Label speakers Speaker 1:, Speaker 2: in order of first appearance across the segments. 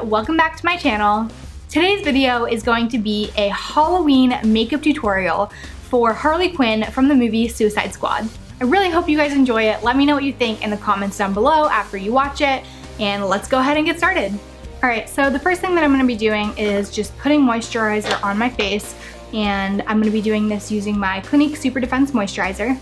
Speaker 1: welcome back to my channel. Today's video is going to be a Halloween makeup tutorial for Harley Quinn from the movie Suicide Squad. I really hope you guys enjoy it. Let me know what you think in the comments down below after you watch it, and let's go ahead and get started. Alright, so the first thing that I'm going to be doing is just putting moisturizer on my face, and I'm going to be doing this using my Clinique Super Defense Moisturizer.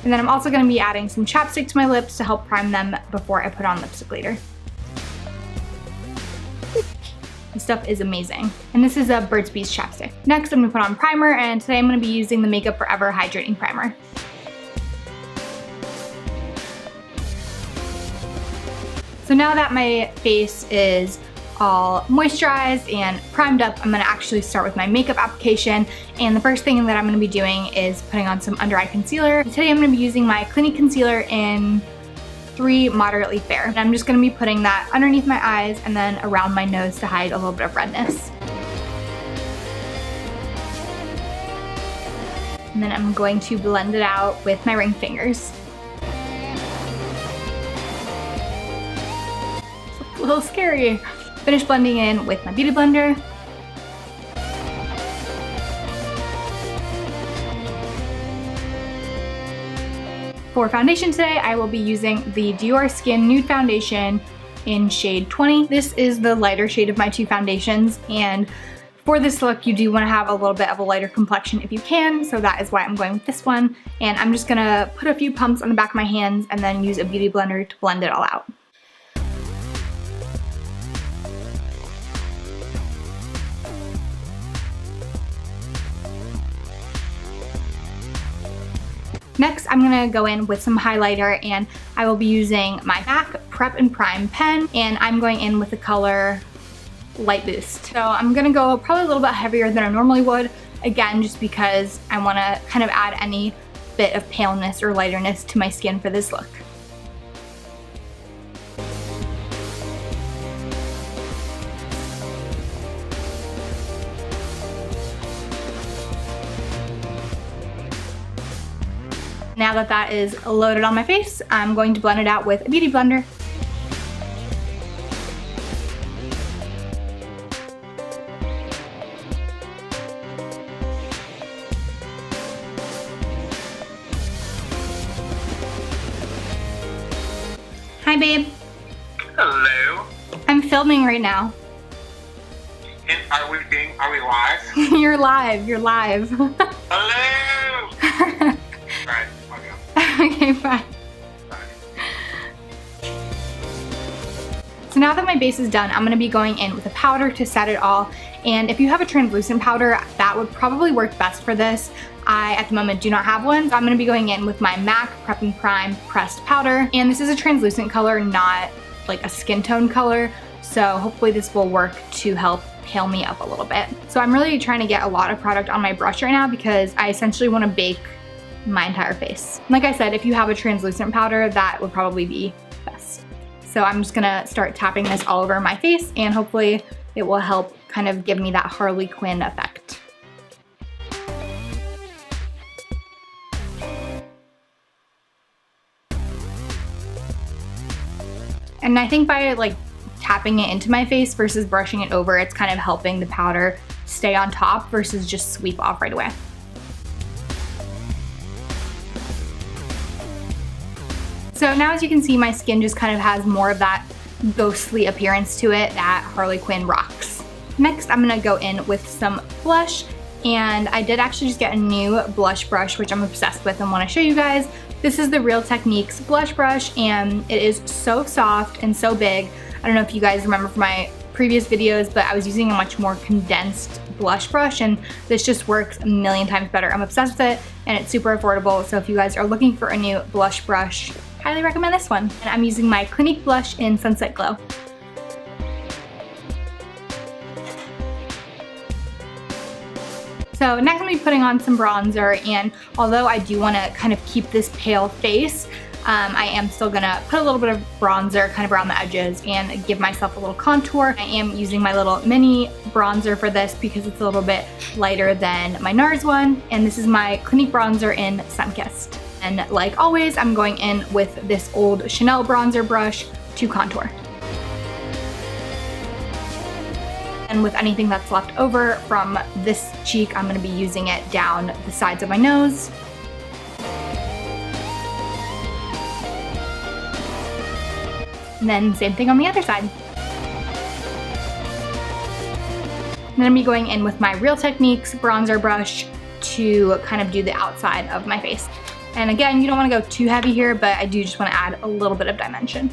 Speaker 1: And then I'm also going to be adding some chapstick to my lips to help prime them before I put on lipstick later. This stuff is amazing. And this is a Burt's Bees chapstick. Next I'm going to put on primer, and today I'm going to be using the Makeup Forever Hydrating Primer. So now that my face is all moisturized and primed up, I'm going to actually start with my makeup application, and the first thing that I'm going to be doing is putting on some under eye concealer. Today I'm going to be using my Clinique concealer in 3 Moderately Fair, and I'm just going to be putting that underneath my eyes and then around my nose to hide a little bit of redness. And then I'm going to blend it out with my ring fingers. It's a little scary. Finish blending in with my beauty blender. For foundation today, I will be using the Dior Skin Nude Foundation in shade 20. This is the lighter shade of my 2 foundations, and for this look, you do want to have a little bit of a lighter complexion if you can, so that is why I'm going with this one. And I'm just gonna put a few pumps on the back of my hands and then use a beauty blender to blend it all out. Next, I'm gonna go in with some highlighter, and I will be using my MAC Prep and Prime pen, and I'm going in with the color Light Boost. So I'm gonna go probably a little bit heavier than I normally would, again, just because I wanna kind of add any bit of paleness or lighterness to my skin for this look. Now that that is loaded on my face, I'm going to blend it out with a beauty blender. Hi, babe.
Speaker 2: Hello.
Speaker 1: I'm filming right now.
Speaker 2: And are we live?
Speaker 1: You're live.
Speaker 2: Hello. Right.
Speaker 1: Okay, bye. So now that my base is done, I'm going to be going in with a powder to set it all. And if you have a translucent powder, that would probably work best for this. I, at the moment, do not have one. So I'm going to be going in with my MAC Prep and Prime pressed powder. And this is a translucent color, not like a skin tone color. So hopefully this will work to help pale me up a little bit. So I'm really trying to get a lot of product on my brush right now because I essentially want to bake my entire face. Like I said, if you have a translucent powder, that would probably be best. So I'm just gonna start tapping this all over my face, and hopefully it will help kind of give me that Harley Quinn effect. And I think by like tapping it into my face versus brushing it over, it's kind of helping the powder stay on top versus just sweep off right away. So now, as you can see, my skin just kind of has more of that ghostly appearance to it that Harley Quinn rocks. Next, I'm gonna go in with some blush, and I did actually just get a new blush brush, which I'm obsessed with and wanna show you guys. This is the Real Techniques blush brush, and it is so soft and so big. I don't know if you guys remember from my previous videos, but I was using a much more condensed blush brush, and this just works a million times better. I'm obsessed with it, and it's super affordable, so if you guys are looking for a new blush brush, highly recommend this one. And I'm using my Clinique blush in Sunset Glow. So next I'm going to be putting on some bronzer, and although I do want to kind of keep this pale face, I am still gonna put a little bit of bronzer kind of around the edges and give myself a little contour. I am using my little mini bronzer for this because it's a little bit lighter than my NARS one, and this is my Clinique bronzer in Sunkissed. And like always, I'm going in with this old Chanel bronzer brush to contour. And with anything that's left over from this cheek, I'm gonna be using it down the sides of my nose. And then same thing on the other side. I'm gonna be going in with my Real Techniques bronzer brush to kind of do the outside of my face. And again, you don't wanna go too heavy here, but I do just wanna add a little bit of dimension.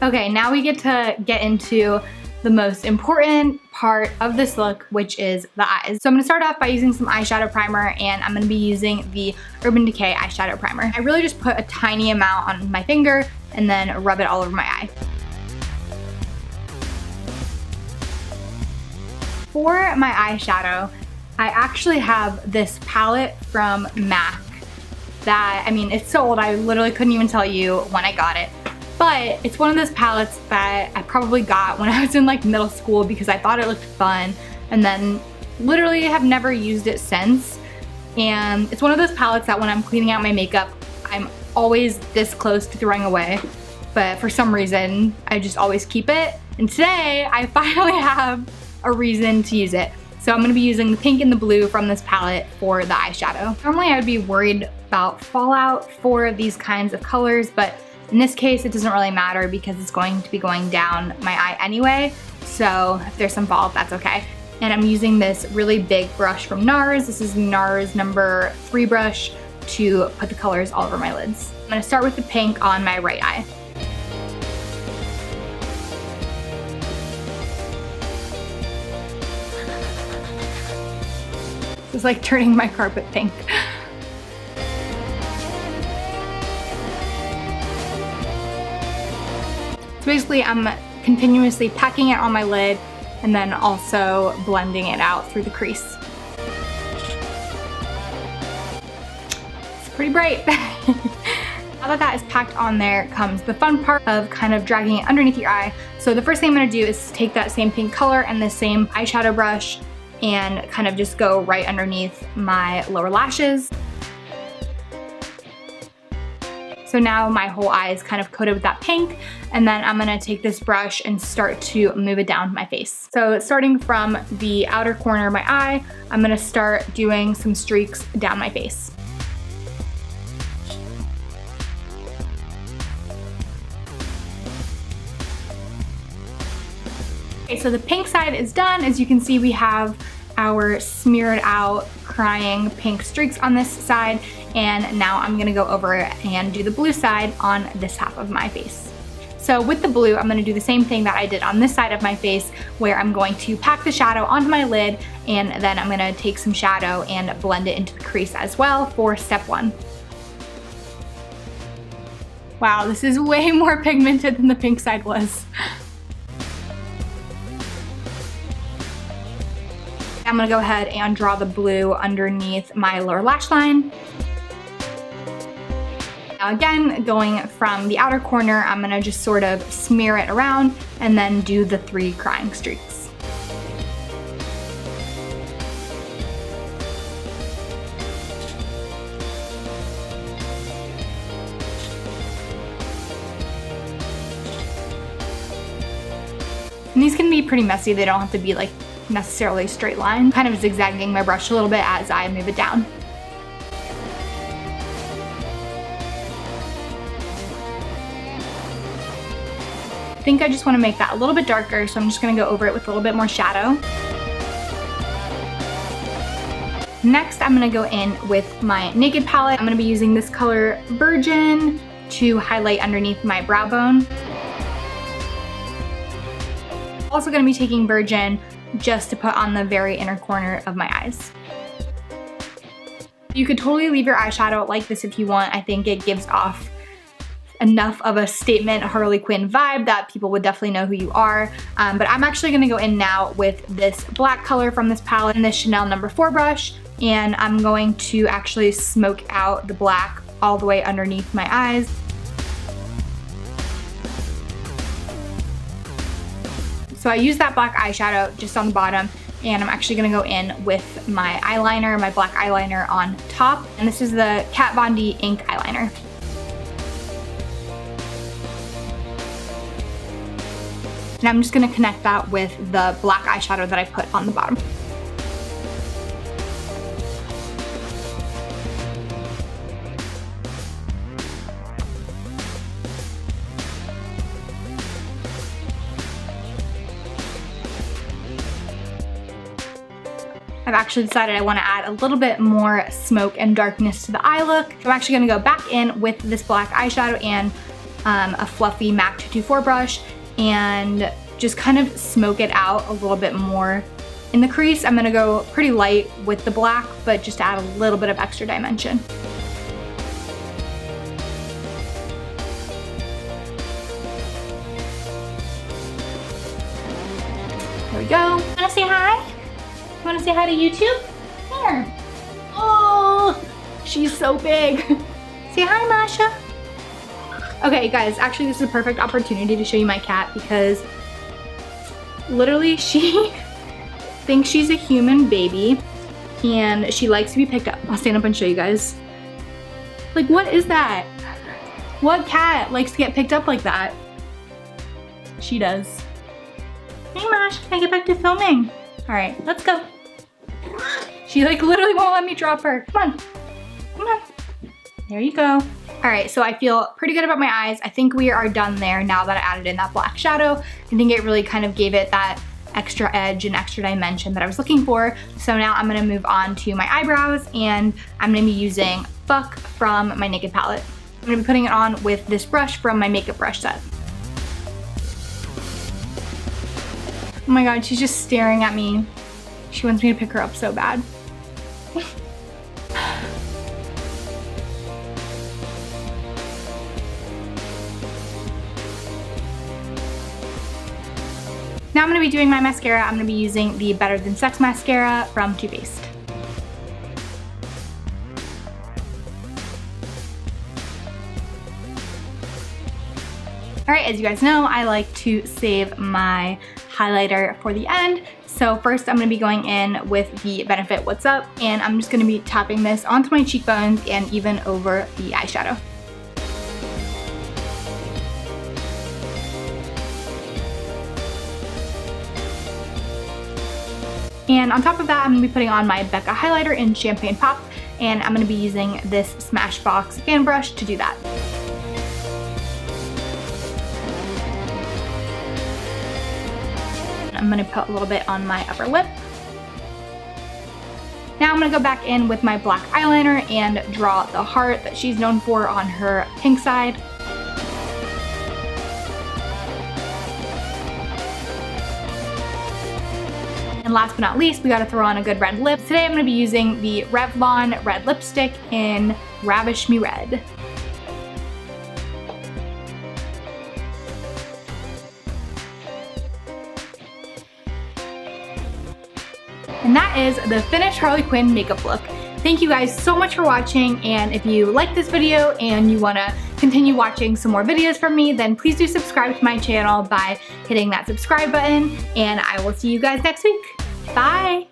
Speaker 1: Okay, now we get to get into the most important part of this look, which is the eyes. So I'm gonna start off by using some eyeshadow primer, and I'm gonna be using the Urban Decay eyeshadow primer. I really just put a tiny amount on my finger and then rub it all over my eye. For my eyeshadow, I actually have this palette from MAC that, I mean, it's so old, I literally couldn't even tell you when I got it. But it's one of those palettes that I probably got when I was in like middle school because I thought it looked fun, and then literally have never used it since. And it's one of those palettes that when I'm cleaning out my makeup, I'm always this close to throwing away. But for some reason, I just always keep it. And today, I finally have a reason to use it. So I'm gonna be using the pink and the blue from this palette for the eyeshadow. Normally I would be worried about fallout for these kinds of colors, but in this case, it doesn't really matter because it's going to be going down my eye anyway. So if there's some fallout, that's okay. And I'm using this really big brush from NARS. This is NARS number 3 brush to put the colors all over my lids. I'm gonna start with the pink on my right eye. It's like turning my carpet pink. So basically I'm continuously packing it on my lid and then also blending it out through the crease. It's pretty bright. Now that that is packed on there comes the fun part of kind of dragging it underneath your eye. So the first thing I'm gonna do is take that same pink color and the same eyeshadow brush and kind of just go right underneath my lower lashes. So now my whole eye is kind of coated with that pink, and then I'm gonna take this brush and start to move it down my face. So starting from the outer corner of my eye, I'm gonna start doing some streaks down my face. Okay, so the pink side is done. As you can see, we have our smeared out, crying pink streaks on this side, and now I'm gonna go over and do the blue side on this half of my face. So with the blue, I'm gonna do the same thing that I did on this side of my face, where I'm going to pack the shadow onto my lid, and then I'm gonna take some shadow and blend it into the crease as well for step 1. Wow, this is way more pigmented than the pink side was. I'm gonna go ahead and draw the blue underneath my lower lash line. Now again, going from the outer corner, I'm gonna just sort of smear it around and then do the 3 crying streaks. And these can be pretty messy. They don't have to be like necessarily straight line. Kind of zigzagging my brush a little bit as I move it down. I think I just want to make that a little bit darker, so I'm just going to go over it with a little bit more shadow. Next, I'm going to go in with my Naked palette. I'm going to be using this color Virgin to highlight underneath my brow bone. Also going to be taking Virgin just to put on the very inner corner of my eyes. You could totally leave your eyeshadow like this if you want. I think it gives off enough of a statement Harley Quinn vibe that people would definitely know who you are. But I'm actually gonna go in now with this black color from this palette and this Chanel number 4 brush, and I'm going to actually smoke out the black all the way underneath my eyes. So I use that black eyeshadow just on the bottom, And I'm actually gonna go in with my eyeliner, my black eyeliner on top. And this is the Kat Von D ink eyeliner. And I'm just gonna connect that with the black eyeshadow that I put on the bottom. I've actually decided I want to add a little bit more smoke and darkness to the eye look. So I'm actually going to go back in with this black eyeshadow and a fluffy MAC 224 brush and just kind of smoke it out a little bit more. In the crease, I'm going to go pretty light with the black, but just add a little bit of extra dimension. There we go. Wanna say hi? Want to say hi to YouTube? Here. Oh, she's so big. Say hi, Masha. Okay, guys, actually this is a perfect opportunity to show you my cat because literally she thinks she's a human baby and she likes to be picked up. I'll stand up and show you guys. Like, what is that? What cat likes to get picked up like that? She does. Hey, Mash, can I get back to filming? All right, let's go. She like literally won't let me drop her. Come on, come on. There you go. All right, so I feel pretty good about my eyes. I think we are done there now that I added in that black shadow. I think it really kind of gave it that extra edge and extra dimension that I was looking for. So now I'm gonna move on to my eyebrows and I'm gonna be using Fuck from my Naked palette. I'm gonna be putting it on with this brush from my makeup brush set. Oh my God, she's just staring at me. She wants me to pick her up so bad. Now I'm gonna be doing my mascara. I'm gonna be using the Better Than Sex mascara from Too Faced. All right, as you guys know, I like to save my highlighter for the end. So first I'm gonna be going in with the Benefit What's Up, and I'm just gonna be tapping this onto my cheekbones and even over the eyeshadow. And on top of that, I'm gonna be putting on my Becca highlighter in Champagne Pop, and I'm gonna be using this Smashbox fan brush to do that. I'm gonna put a little bit on my upper lip. Now I'm gonna go back in with my black eyeliner and draw the heart that she's known for on her pink side. And last but not least, we gotta throw on a good red lip. Today I'm gonna be using the Revlon red lipstick in Ravish Me Red. And that is the finished Harley Quinn makeup look. Thank you guys so much for watching, and if you like this video and you wanna continue watching some more videos from me, then please do subscribe to my channel by hitting that subscribe button, and I will see you guys next week. Bye!